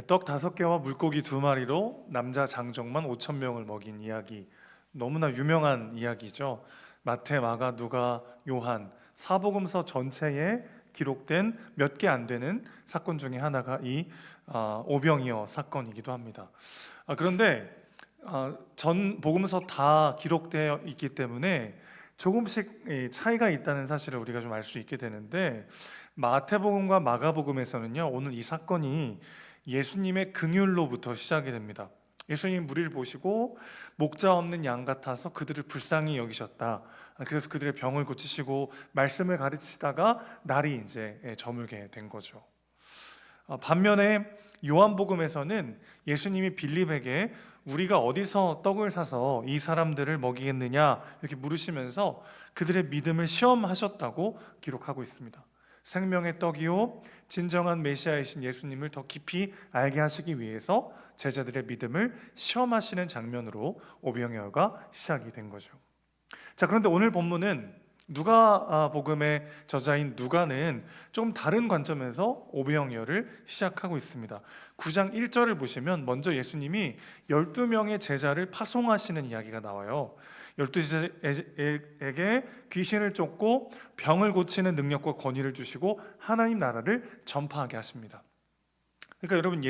떡 5개와 물고기 2마리로 남자 장정만 5천 명을 먹인 이야기, 너무나 유명한 이야기죠. 마태, 마가, 누가, 요한 사복음서 전체에 기록된 몇 개 안 되는 사건 중에 하나가 이 오병이어 사건이기도 합니다. 그런데 전 복음서 다 기록되어 있기 때문에 조금씩 차이가 있다는 사실을 우리가 좀 알 수 있게 되는데, 마태복음과 마가복음에서는요, 오늘 이 사건이 예수님의 긍휼로부터 시작이 됩니다. 예수님 무리를 보시고 목자 없는 양 같아서 그들을 불쌍히 여기셨다. 그래서 그들의 병을 고치시고 말씀을 가르치시다가 날이 이제 저물게 된 거죠. 반면에 요한복음에서는 예수님이 빌립에게 우리가 어디서 떡을 사서 이 사람들을 먹이겠느냐 이렇게 물으시면서 그들의 믿음을 시험하셨다고 기록하고 있습니다. 생명의 떡이요 진정한 메시아이신 예수님을 더 깊이 알게 하시기 위해서 제자들의 믿음을 시험하시는 장면으로 오병이어가 시작이 된 거죠. 자, 그런데 오늘 본문은 누가복음의 저자인 누가는 좀 다른 관점에서 오병이어를 시작하고 있습니다. 9장 1절을 보시면 먼저 예수님이 12명의 제자를 파송하시는 이야기가 나와요. 12제자에게 귀신을 쫓고 병을 고치는 능력과 권위를 주시고 하나님 나라를 전파하게 하십니다. 그러니까 여러분,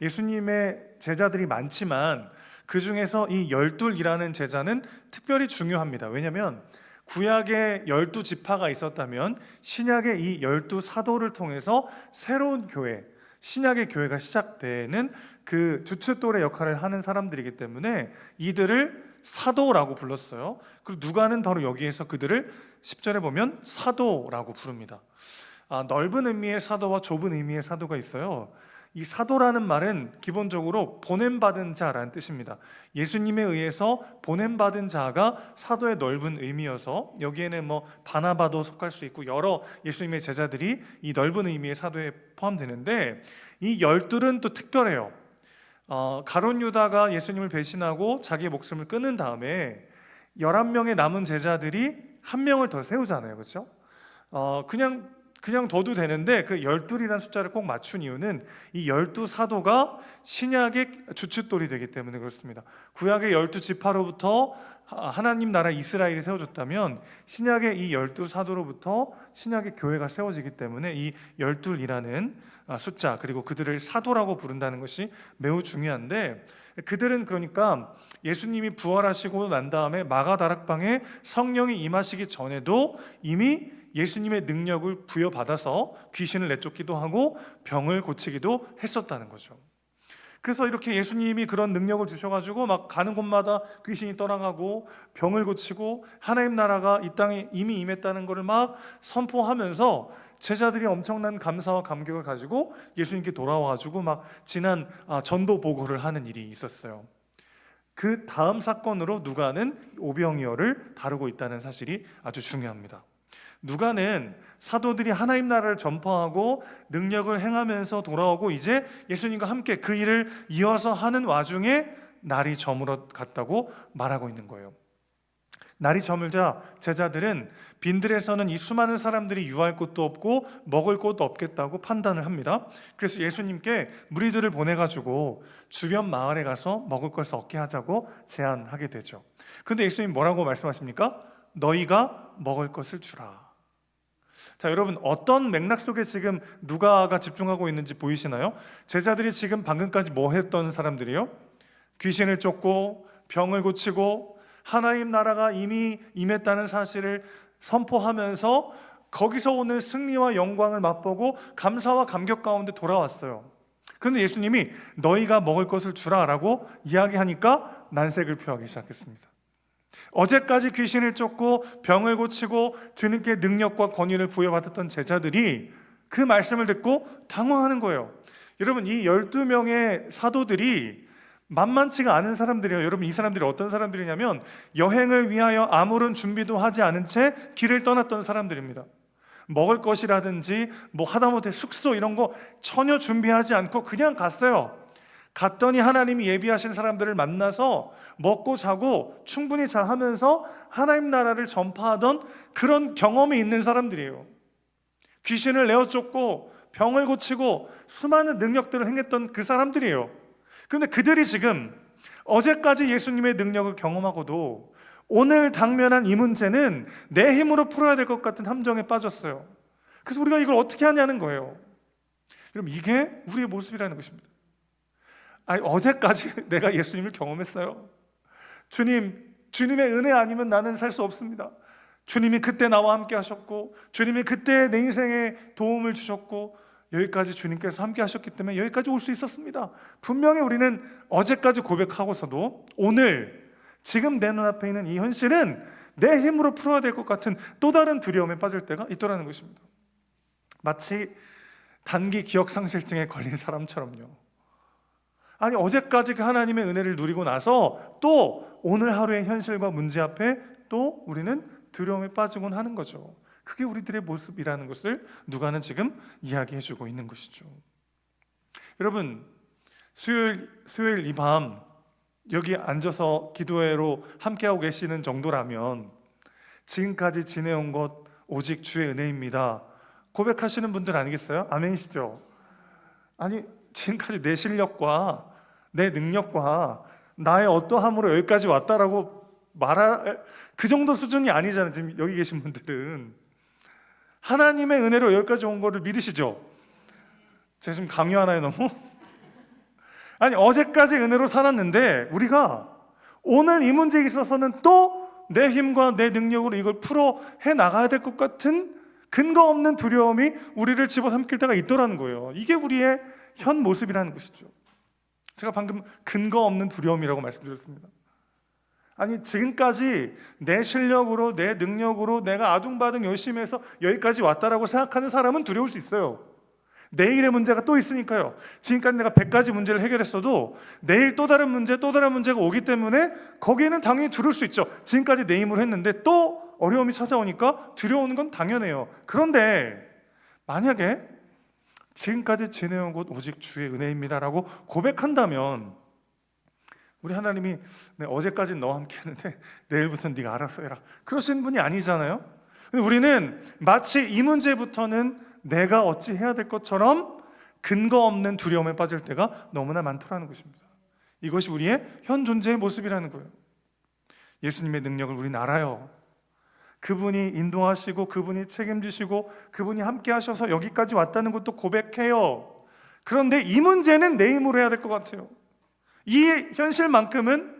예수님의 제자들이 많지만 그 중에서 이 12이라는 제자는 특별히 중요합니다. 왜냐하면 구약에 12지파가 있었다면 신약의 이 12사도를 통해서 새로운 교회, 신약의 교회가 시작되는 그 주춧돌의 역할을 하는 사람들이기 때문에 이들을 사도라고 불렀어요. 그리고 누가는 바로 여기에서 그들을 10절에 보면 사도라고 부릅니다. 넓은 의미의 사도와 좁은 의미의 사도가 있어요. 이 사도라는 말은 기본적으로 보냄받은 자라는 뜻입니다. 예수님에 의해서 보냄받은 자가 사도의 넓은 의미여서 여기에는 뭐 바나바도 속할 수 있고 여러 예수님의 제자들이 이 넓은 의미의 사도에 포함되는데, 이 12은 또 특별해요. 가룟 유다가 예수님을 배신하고 자기의 목숨을 끊은 다음에 11명의 남은 제자들이 한 명을 더 세우잖아요. 그렇죠? 그냥 둬도 되는데 그 12이라는 숫자를 꼭 맞춘 이유는 이 12사도가 신약의 주춧돌이 되기 때문에 그렇습니다. 구약의 12지파로부터 하나님 나라 이스라엘이 세워졌다면 신약의 이 12사도로부터 신약의 교회가 세워지기 때문에 이 12이라는 숫자, 그리고 그들을 사도라고 부른다는 것이 매우 중요한데, 그들은 그러니까 예수님이 부활하시고 난 다음에 마가다락방에 성령이 임하시기 전에도 이미 예수님의 능력을 부여받아서 귀신을 내쫓기도 하고 병을 고치기도 했었다는 거죠. 그래서 이렇게 예수님이 그런 능력을 주셔가지고 막 가는 곳마다 귀신이 떠나가고 병을 고치고 하나님 나라가 이 땅에 이미 임했다는 것을 막 선포하면서 제자들이 엄청난 감사와 감격을 가지고 예수님께 돌아와가지고 막 지난 전도 보고를 하는 일이 있었어요. 그 다음 사건으로 누가는 오병이어를 다루고 있다는 사실이 아주 중요합니다. 누가는 사도들이 하나님 나라를 전파하고 능력을 행하면서 돌아오고 이제 예수님과 함께 그 일을 이어서 하는 와중에 날이 저물어 갔다고 말하고 있는 거예요. 날이 저물자 제자들은 빈들에서는 이 수많은 사람들이 유할 곳도 없고 먹을 곳도 없겠다고 판단을 합니다. 그래서 예수님께 무리들을 보내가지고 주변 마을에 가서 먹을 것을 얻게 하자고 제안하게 되죠. 그런데 예수님 뭐라고 말씀하십니까? 너희가 먹을 것을 주라. 자, 여러분, 어떤 맥락 속에 지금 누가가 집중하고 있는지 보이시나요? 제자들이 지금 방금까지 뭐 했던 사람들이요? 귀신을 쫓고 병을 고치고 하나님 나라가 이미 임했다는 사실을 선포하면서 거기서 오는 승리와 영광을 맛보고 감사와 감격 가운데 돌아왔어요. 그런데 예수님이 너희가 먹을 것을 주라라고 이야기하니까 난색을 표하기 시작했습니다. 어제까지 귀신을 쫓고 병을 고치고 주님께 능력과 권위를 부여받았던 제자들이 그 말씀을 듣고 당황하는 거예요. 여러분, 이 12명의 사도들이 만만치가 않은 사람들이에요. 여러분, 이 사람들이 어떤 사람들이냐면 여행을 위하여 아무런 준비도 하지 않은 채 길을 떠났던 사람들입니다. 먹을 것이라든지 뭐 하다못해 숙소 이런 거 전혀 준비하지 않고 그냥 갔어요. 갔더니 하나님이 예비하신 사람들을 만나서 먹고 자고 충분히 잘 하면서 하나님 나라를 전파하던 그런 경험이 있는 사람들이에요. 귀신을 내어 쫓고 병을 고치고 수많은 능력들을 행했던 그 사람들이에요. 그런데 그들이 지금 어제까지 예수님의 능력을 경험하고도 오늘 당면한 이 문제는 내 힘으로 풀어야 될 것 같은 함정에 빠졌어요. 그래서 우리가 이걸 어떻게 하냐는 거예요. 그럼 이게 우리의 모습이라는 것입니다. 아니, 어제까지 내가 예수님을 경험했어요. 주님의 은혜 아니면 나는 살 수 없습니다. 주님이 그때 나와 함께 하셨고, 주님이 그때 내 인생에 도움을 주셨고, 여기까지 주님께서 함께 하셨기 때문에 여기까지 올 수 있었습니다. 분명히 우리는 어제까지 고백하고서도 오늘 지금 내 눈앞에 있는 이 현실은 내 힘으로 풀어야 될 것 같은 또 다른 두려움에 빠질 때가 있더라는 것입니다. 마치 단기 기억상실증에 걸린 사람처럼요. 아니, 어제까지 그 하나님의 은혜를 누리고 나서 또 오늘 하루의 현실과 문제 앞에 또 우리는 두려움에 빠지곤 하는 거죠. 그게 우리들의 모습이라는 것을 누가는 지금 이야기해주고 있는 것이죠. 여러분, 수요일 이 밤 여기 앉아서 기도회로 함께하고 계시는 정도라면 지금까지 지내온 것 오직 주의 은혜입니다 고백하시는 분들 아니겠어요? 아멘이시죠? 아니, 지금까지 내 실력과 내 능력과 나의 어떠함으로 여기까지 왔다라고 말할 그 정도 수준이 아니잖아요. 지금 여기 계신 분들은 하나님의 은혜로 여기까지 온 거를 믿으시죠? 제가 지금 강요하나요 너무? 아니, 어제까지 은혜로 살았는데 우리가 오늘 이 문제에 있어서는 또 내 힘과 내 능력으로 이걸 풀어 해나가야 될 것 같은 근거 없는 두려움이 우리를 집어삼킬 때가 있더라는 거예요. 이게 우리의 현 모습이라는 것이죠. 제가 방금 근거 없는 두려움이라고 말씀드렸습니다. 아니, 지금까지 내 실력으로 내 능력으로 내가 아둥바둥 열심히 해서 여기까지 왔다라고 생각하는 사람은 두려울 수 있어요. 내일의 문제가 또 있으니까요. 지금까지 내가 100가지 문제를 해결했어도 내일 또 다른 문제가 오기 때문에 거기에는 당연히 두려울 수 있죠. 지금까지 내 힘으로 했는데 또 어려움이 찾아오니까 두려우는 건 당연해요. 그런데 만약에 지금까지 지내온 것 오직 주의 은혜입니다라고 고백한다면 우리 하나님이 어제까지는 너와 함께 했는데 내일부터는 네가 알아서 해라 그러신 분이 아니잖아요. 근데 우리는 마치 이 문제부터는 내가 어찌 해야 될 것처럼 근거 없는 두려움에 빠질 때가 너무나 많더라는 것입니다. 이것이 우리의 현 존재의 모습이라는 거예요. 예수님의 능력을 우리는 알아요. 그분이 인도하시고 그분이 책임지시고 그분이 함께 하셔서 여기까지 왔다는 것도 고백해요. 그런데 이 문제는 내 힘으로 해야 될 것 같아요. 이 현실만큼은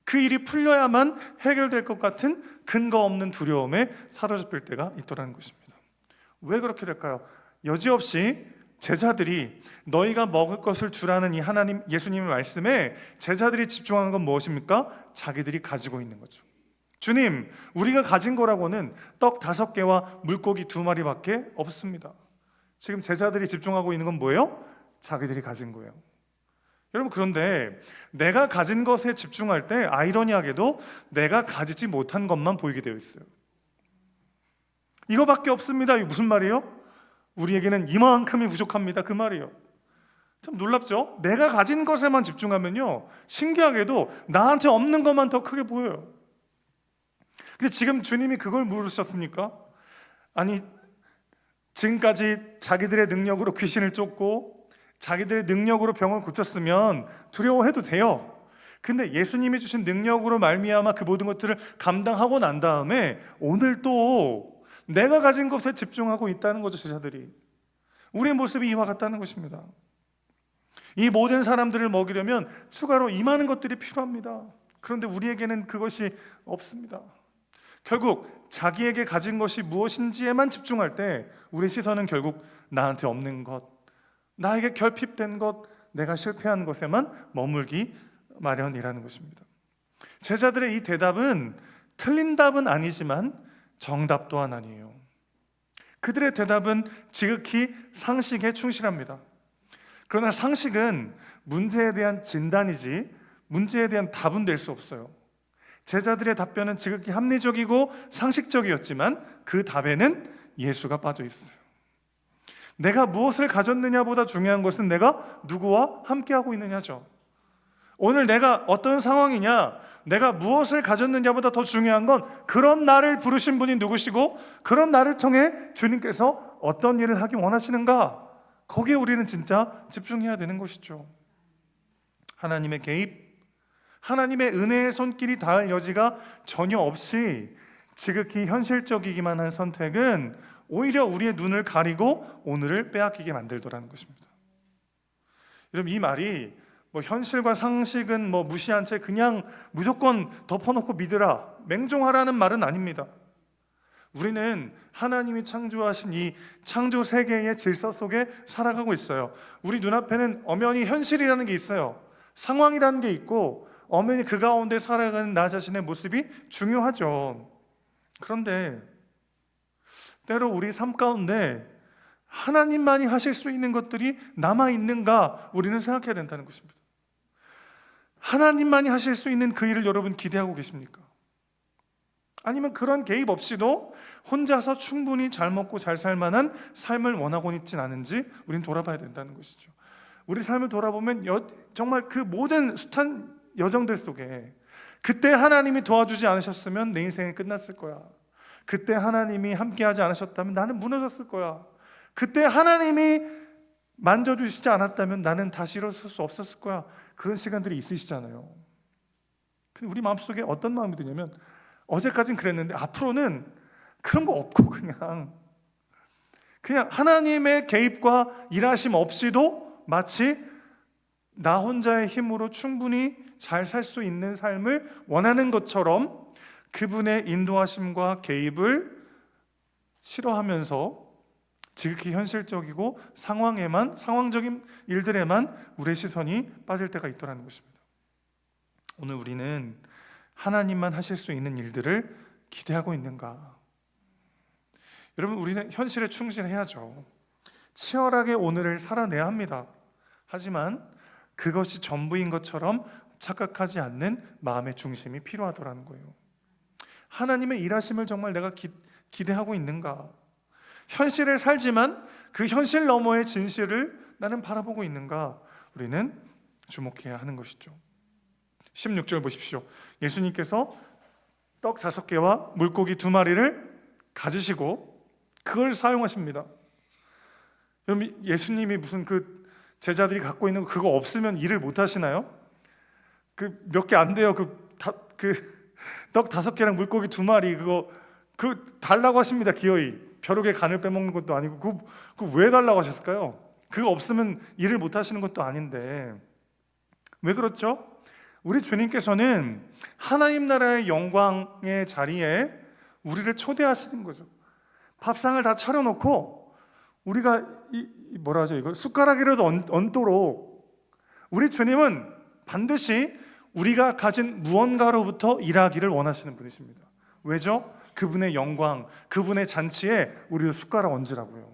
그 일이 풀려야만 해결될 것 같은 근거 없는 두려움에 사로잡힐 때가 있더라는 것입니다. 왜 그렇게 될까요? 여지없이 제자들이 너희가 먹을 것을 주라는 이 하나님 예수님의 말씀에 제자들이 집중하는 건 무엇입니까? 자기들이 가지고 있는 거죠. 주님, 우리가 가진 거라고는 떡 5개와 물고기 2마리밖에 없습니다. 지금 제자들이 집중하고 있는 건 뭐예요? 자기들이 가진 거예요. 여러분, 그런데 내가 가진 것에 집중할 때 아이러니하게도 내가 가지지 못한 것만 보이게 되어 있어요. 이거밖에 없습니다. 이게 무슨 말이에요? 우리에게는 이만큼이 부족합니다. 그 말이에요. 참 놀랍죠? 내가 가진 것에만 집중하면요, 신기하게도 나한테 없는 것만 더 크게 보여요. 근데 지금 주님이 그걸 물으셨습니까? 아니, 지금까지 자기들의 능력으로 귀신을 쫓고 자기들의 능력으로 병을 고쳤으면 두려워해도 돼요. 근데 예수님이 주신 능력으로 말미암아 그 모든 것들을 감당하고 난 다음에 오늘 또 내가 가진 것에 집중하고 있다는 거죠. 제자들이. 우리의 모습이 이와 같다는 것입니다. 이 모든 사람들을 먹이려면 추가로 이 많은 것들이 필요합니다. 그런데 우리에게는 그것이 없습니다. 결국 자기에게 가진 것이 무엇인지에만 집중할 때 우리 시선은 결국 나한테 없는 것, 나에게 결핍된 것, 내가 실패한 것에만 머물기 마련이라는 것입니다. 제자들의 이 대답은 틀린 답은 아니지만 정답 또한 아니에요. 그들의 대답은 지극히 상식에 충실합니다. 그러나 상식은 문제에 대한 진단이지 문제에 대한 답은 될 수 없어요. 제자들의 답변은 지극히 합리적이고 상식적이었지만 그 답에는 예수가 빠져 있어요. 내가 무엇을 가졌느냐보다 중요한 것은 내가 누구와 함께하고 있느냐죠. 오늘 내가 어떤 상황이냐, 내가 무엇을 가졌느냐보다 더 중요한 건 그런 나를 부르신 분이 누구시고 그런 나를 통해 주님께서 어떤 일을 하기 원하시는가, 거기에 우리는 진짜 집중해야 되는 것이죠. 하나님의 개입, 하나님의 은혜의 손길이 닿을 여지가 전혀 없이 지극히 현실적이기만 한 선택은 오히려 우리의 눈을 가리고 오늘을 빼앗기게 만들더라는 것입니다. 여러분, 이 말이 현실과 상식은 무시한 채 그냥 무조건 덮어놓고 믿으라, 맹종하라는 말은 아닙니다. 우리는 하나님이 창조하신 이 창조 세계의 질서 속에 살아가고 있어요. 우리 눈앞에는 엄연히 현실이라는 게 있어요. 상황이라는 게 있고 엄연히 그 가운데 살아가는 나 자신의 모습이 중요하죠. 그런데 때로 우리 삶 가운데 하나님만이 하실 수 있는 것들이 남아있는가 우리는 생각해야 된다는 것입니다. 하나님만이 하실 수 있는 그 일을 여러분 기대하고 계십니까? 아니면 그런 개입 없이도 혼자서 충분히 잘 먹고 잘 살 만한 삶을 원하고 있진 않은지 우리는 돌아봐야 된다는 것이죠. 우리 삶을 돌아보면 정말 그 모든 숱한 여정들 속에 그때 하나님이 도와주지 않으셨으면 내 인생이 끝났을 거야. 그때 하나님이 함께하지 않으셨다면 나는 무너졌을 거야. 그때 하나님이 만져주시지 않았다면 나는 다시 일어설 수 없었을 거야. 그런 시간들이 있으시잖아요. 근데 우리 마음속에 어떤 마음이 드냐면 어제까진 그랬는데 앞으로는 그런 거 없고 그냥 하나님의 개입과 일하심 없이도 마치 나 혼자의 힘으로 충분히 잘 살 수 있는 삶을 원하는 것처럼 그분의 인도하심과 개입을 싫어하면서 지극히 현실적이고 상황적인 일들에만 우리의 시선이 빠질 때가 있더라는 것입니다. 오늘 우리는 하나님만 하실 수 있는 일들을 기대하고 있는가? 여러분, 우리는 현실에 충실해야죠. 치열하게 오늘을 살아내야 합니다. 하지만 그것이 전부인 것처럼 착각하지 않는 마음의 중심이 필요하더라는 거예요. 하나님의 일하심을 정말 내가 기대하고 있는가? 현실을 살지만 그 현실 너머의 진실을 나는 바라보고 있는가? 우리는 주목해야 하는 것이죠. 16절 보십시오. 예수님께서 떡 5개와 물고기 2마리를 가지시고 그걸 사용하십니다. 여러분, 예수님이 무슨 제자들이 갖고 있는 그거 없으면 일을 못 하시나요? 몇 개 안 돼요. 떡 5개랑 물고기 2마리 그거 달라고 하십니다. 기어이 벼룩의 간을 빼먹는 것도 아니고 그거 왜 달라고 하셨을까요? 그거 없으면 일을 못 하시는 것도 아닌데 왜 그렇죠? 우리 주님께서는 하나님 나라의 영광의 자리에 우리를 초대하시는 거죠. 밥상을 다 차려놓고 우리가 이거 숟가락이라도 얹도록 우리 주님은 반드시 우리가 가진 무언가로부터 일하기를 원하시는 분이십니다. 왜죠? 그분의 영광, 그분의 잔치에 우리도 숟가락 얹으라고요.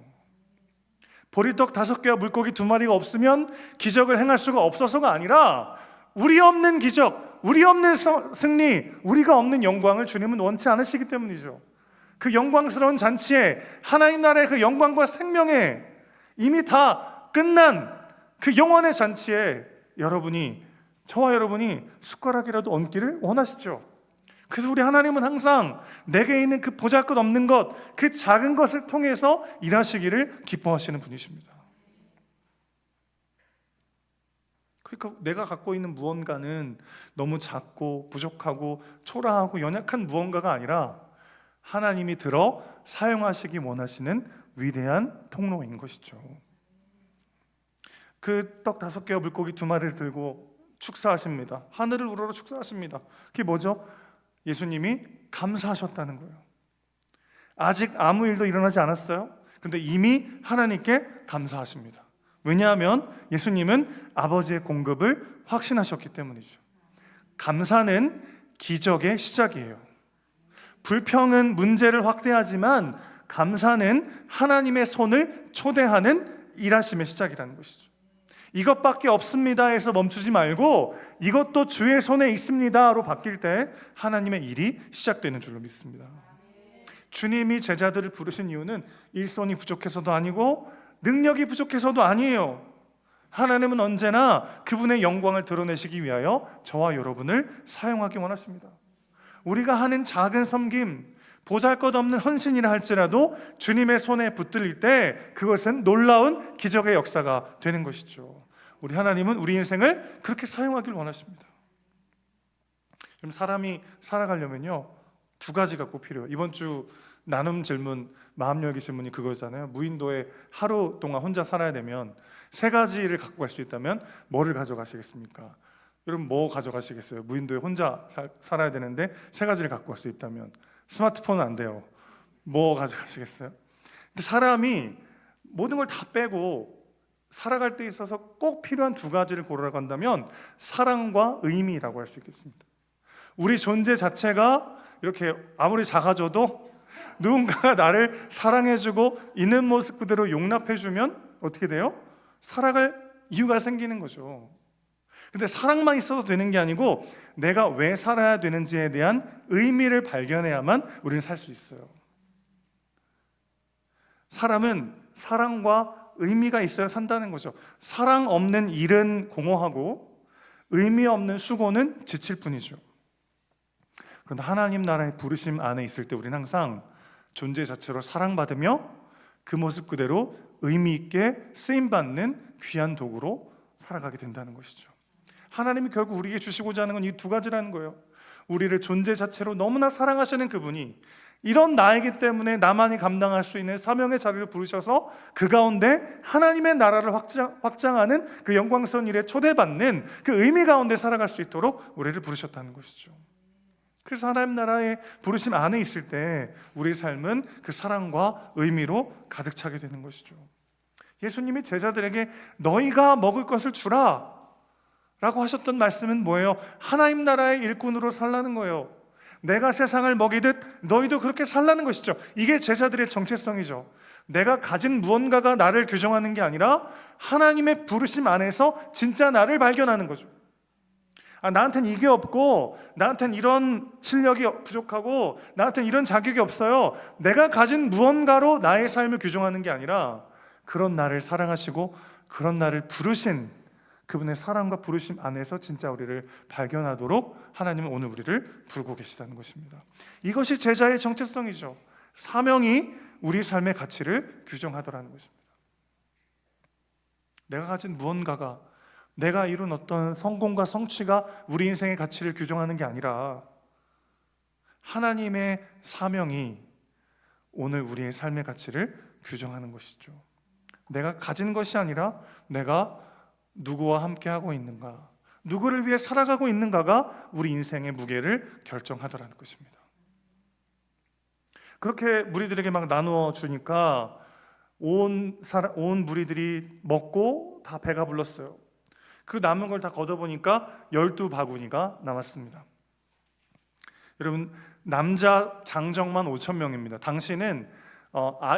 보리떡 5개와 물고기 2마리가 없으면 기적을 행할 수가 없어서가 아니라 우리 없는 기적, 우리 없는 승리, 우리가 없는 영광을 주님은 원치 않으시기 때문이죠. 그 영광스러운 잔치에 하나님 나라의 그 영광과 생명에 이미 다 끝난 그 영원의 잔치에 저와 여러분이 숟가락이라도 얹기를 원하시죠. 그래서 우리 하나님은 항상 내게 있는 그 보잘것없는 것, 그 작은 것을 통해서 일하시기를 기뻐하시는 분이십니다. 그러니까 내가 갖고 있는 무언가는 너무 작고 부족하고 초라하고 연약한 무언가가 아니라 하나님이 들어 사용하시기 원하시는 위대한 통로인 것이죠. 그 떡 5개와 물고기 2마리를 들고 축사하십니다. 하늘을 우러러 축사하십니다. 그게 뭐죠? 예수님이 감사하셨다는 거예요. 아직 아무 일도 일어나지 않았어요. 근데 이미 하나님께 감사하십니다. 왜냐하면 예수님은 아버지의 공급을 확신하셨기 때문이죠. 감사는 기적의 시작이에요. 불평은 문제를 확대하지만 감사는 하나님의 손을 초대하는 일하심의 시작이라는 것이죠. 이것밖에 없습니다 해서 멈추지 말고 이것도 주의 손에 있습니다로 바뀔 때 하나님의 일이 시작되는 줄로 믿습니다. 주님이 제자들을 부르신 이유는 일손이 부족해서도 아니고 능력이 부족해서도 아니에요. 하나님은 언제나 그분의 영광을 드러내시기 위하여 저와 여러분을 사용하기 원하십니다. 우리가 하는 작은 섬김, 보잘것없는 헌신이라 할지라도 주님의 손에 붙들릴 때 그것은 놀라운 기적의 역사가 되는 것이죠. 우리 하나님은 우리 인생을 그렇게 사용하길 원하십니다. 그럼 사람이 살아가려면요, 두 가지가 꼭 필요해요. 이번 주 나눔 질문, 마음 열기 질문이 그거잖아요. 무인도에 하루 동안 혼자 살아야 되면 세 가지를 갖고 갈 수 있다면 뭐를 가져가시겠습니까? 여러분 뭐 가져가시겠어요? 무인도에 혼자 살아야 되는데 세 가지를 갖고 갈 수 있다면 스마트폰은 안 돼요. 뭐 가져가시겠어요? 근데 사람이 모든 걸 다 빼고 살아갈 때 있어서 꼭 필요한 두 가지를 고르라고 한다면 사랑과 의미라고 할 수 있겠습니다. 우리 존재 자체가 이렇게 아무리 작아져도 누군가가 나를 사랑해주고 있는 모습 그대로 용납해주면 어떻게 돼요? 살아갈 이유가 생기는 거죠. 근데 사랑만 있어도 되는 게 아니고 내가 왜 살아야 되는지에 대한 의미를 발견해야만 우리는 살 수 있어요. 사람은 사랑과 의미가 있어야 산다는 거죠. 사랑 없는 일은 공허하고 의미 없는 수고는 지칠 뿐이죠. 그런데 하나님 나라의 부르심 안에 있을 때 우리는 항상 존재 자체로 사랑받으며 그 모습 그대로 의미 있게 쓰임받는 귀한 도구로 살아가게 된다는 것이죠. 하나님이 결국 우리에게 주시고자 하는 건 이 두 가지라는 거예요. 우리를 존재 자체로 너무나 사랑하시는 그분이 이런 나이기 때문에 나만이 감당할 수 있는 사명의 자리를 부르셔서 그 가운데 하나님의 나라를 확장하는 그 영광스러운 일에 초대받는 그 의미 가운데 살아갈 수 있도록 우리를 부르셨다는 것이죠. 그래서 하나님 나라의 부르심 안에 있을 때 우리의 삶은 그 사랑과 의미로 가득 차게 되는 것이죠. 예수님이 제자들에게 너희가 먹을 것을 주라 라고 하셨던 말씀은 뭐예요? 하나님 나라의 일꾼으로 살라는 거예요. 내가 세상을 먹이듯 너희도 그렇게 살라는 것이죠. 이게 제자들의 정체성이죠. 내가 가진 무언가가 나를 규정하는 게 아니라 하나님의 부르심 안에서 진짜 나를 발견하는 거죠. 나한테는 이게 없고 나한테는 이런 실력이 부족하고 나한테는 이런 자격이 없어요. 내가 가진 무언가로 나의 삶을 규정하는 게 아니라 그런 나를 사랑하시고 그런 나를 부르신 그분의 사랑과 부르심 안에서 진짜 우리를 발견하도록 하나님은 오늘 우리를 부르고 계시다는 것입니다. 이것이 제자의 정체성이죠. 사명이 우리 삶의 가치를 규정하더라는 것입니다. 내가 가진 무언가가, 내가 이룬 어떤 성공과 성취가 우리 인생의 가치를 규정하는 게 아니라 하나님의 사명이 오늘 우리의 삶의 가치를 규정하는 것이죠. 내가 가진 것이 아니라 내가 누구와 함께하고 있는가, 누구를 위해 살아가고 있는가가 우리 인생의 무게를 결정하더라는 것입니다. 그렇게 무리들에게 막 나누어 주니까 온 무리들이 먹고 다 배가 불렀어요. 그 남은 걸 다 걷어보니까 12바구니가 남았습니다. 여러분, 남자 장정만 5,000명입니다. 당시는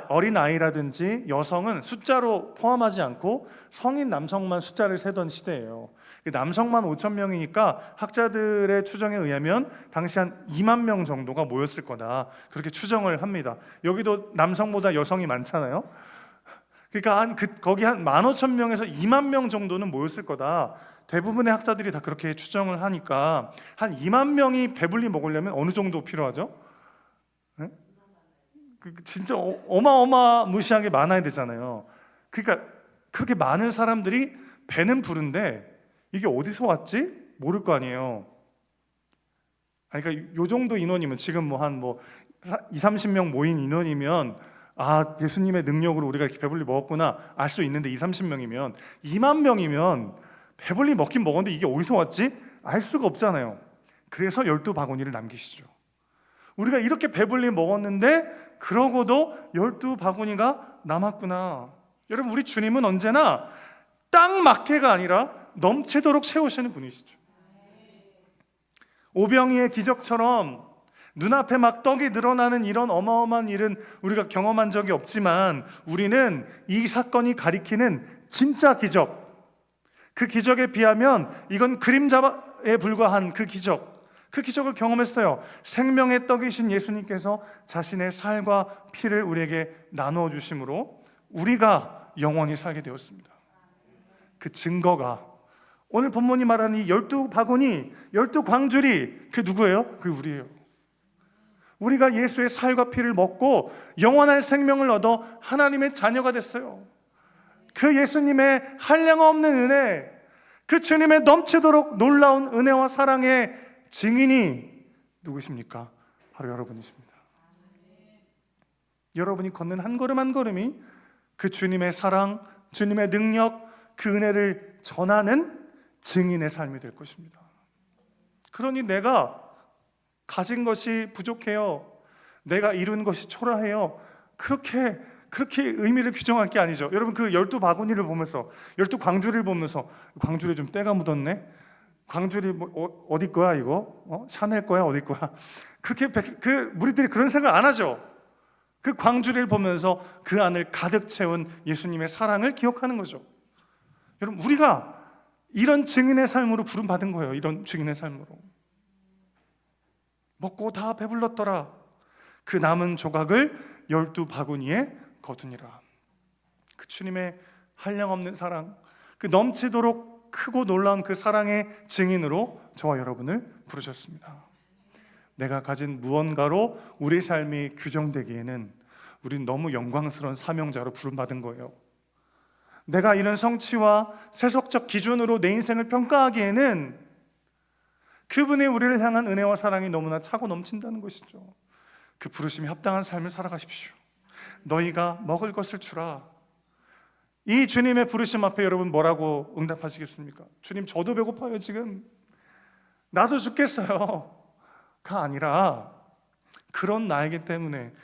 어린 아이라든지 여성은 숫자로 포함하지 않고 성인 남성만 숫자를 세던 시대예요. 남성만 5,000명이니까 학자들의 추정에 의하면 당시 한 2만 명 정도가 모였을 거다, 그렇게 추정을 합니다. 여기도 남성보다 여성이 많잖아요. 그러니까 거기 한 15,000명에서 2만 명 정도는 모였을 거다. 대부분의 학자들이 다 그렇게 추정을 하니까 한 2만 명이 배불리 먹으려면 어느 정도 필요하죠? 네? 진짜 어마어마무시하게 많아야 되잖아요. 그러니까 그렇게 많은 사람들이 배는 부른데 이게 어디서 왔지? 모를 거 아니에요. 그러니까 요 정도 인원이면 지금 뭐 한 20-30명 모인 인원이면 예수님의 능력으로 우리가 이렇게 배불리 먹었구나 알 수 있는데 20-30명이면 2만 명이면 배불리 먹긴 먹었는데 이게 어디서 왔지? 알 수가 없잖아요. 그래서 12바구니를 남기시죠. 우리가 이렇게 배불리 먹었는데 그러고도 12바구니가 남았구나. 여러분, 우리 주님은 언제나 딱 맞게가 아니라 넘치도록 채우시는 분이시죠. 오병이의 기적처럼 눈앞에 막 떡이 늘어나는 이런 어마어마한 일은 우리가 경험한 적이 없지만 우리는 이 사건이 가리키는 진짜 기적, 그 기적에 비하면 이건 그림자에 불과한 그 기적을 경험했어요. 생명의 떡이신 예수님께서 자신의 살과 피를 우리에게 나누어 주심으로 우리가 영원히 살게 되었습니다. 그 증거가 오늘 본문이 말하는 이 12바구니, 12광줄이 그 누구예요? 그 우리예요. 우리가 예수의 살과 피를 먹고 영원한 생명을 얻어 하나님의 자녀가 됐어요. 그 예수님의 한량없는 은혜, 그 주님의 넘치도록 놀라운 은혜와 사랑의 증인이 누구십니까? 바로 여러분이십니다. 여러분이 걷는 한 걸음 한 걸음이 그 주님의 사랑, 주님의 능력, 그 은혜를 전하는 증인의 삶이 될 것입니다. 그러니 내가 가진 것이 부족해요, 내가 이룬 것이 초라해요, 그렇게 의미를 규정할 게 아니죠. 여러분, 그 12바구니를 보면서, 12광주리를 보면서, 광주리에 좀 때가 묻었네, 광주리 뭐 어디 거야 이거? 샤넬 거야 어디 거야? 그렇게 그 무리들이 그런 생각 안 하죠. 그 광주리를 보면서 그 안을 가득 채운 예수님의 사랑을 기억하는 거죠. 여러분, 우리가 이런 증인의 삶으로 부름받은 거예요. 이런 증인의 삶으로. 먹고 다 배불렀더라. 그 남은 조각을 12바구니에 거두니라. 그 주님의 한량없는 사랑, 그 넘치도록 크고 놀라운 그 사랑의 증인으로 저와 여러분을 부르셨습니다. 내가 가진 무언가로 우리 삶이 규정되기에는 우린 너무 영광스러운 사명자로 부름받은 거예요. 내가 이런 성취와 세속적 기준으로 내 인생을 평가하기에는 그분의 우리를 향한 은혜와 사랑이 너무나 차고 넘친다는 것이죠. 그 부르심이 합당한 삶을 살아가십시오. 너희가 먹을 것을 주라. 이 주님의 부르심 앞에 여러분 뭐라고 응답하시겠습니까? 주님, 저도 배고파요. 지금 나도 죽겠어요 가 아니라, 그런 나이기 때문에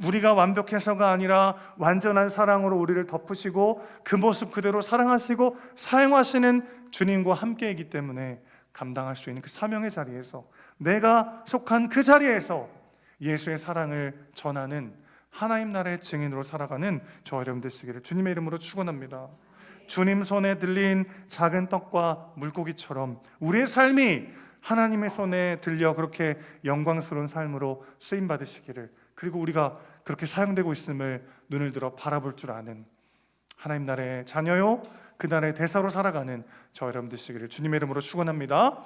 우리가 완벽해서가 아니라 완전한 사랑으로 우리를 덮으시고 그 모습 그대로 사랑하시고 사용하시는 주님과 함께이기 때문에 감당할 수 있는 그 사명의 자리에서, 내가 속한 그 자리에서 예수의 사랑을 전하는 하나님 나라의 증인으로 살아가는 저와 여러분 되시기를 주님의 이름으로 축원합니다. 주님 손에 들린 작은 떡과 물고기처럼 우리의 삶이 하나님의 손에 들려 그렇게 영광스러운 삶으로 쓰임 받으시기를, 그리고 우리가 그렇게 사용되고 있음을 눈을 들어 바라볼 줄 아는 하나님 나라의 자녀요, 그 나라의 대사로 살아가는 저와 여러분 되시기를 주님의 이름으로 축원합니다.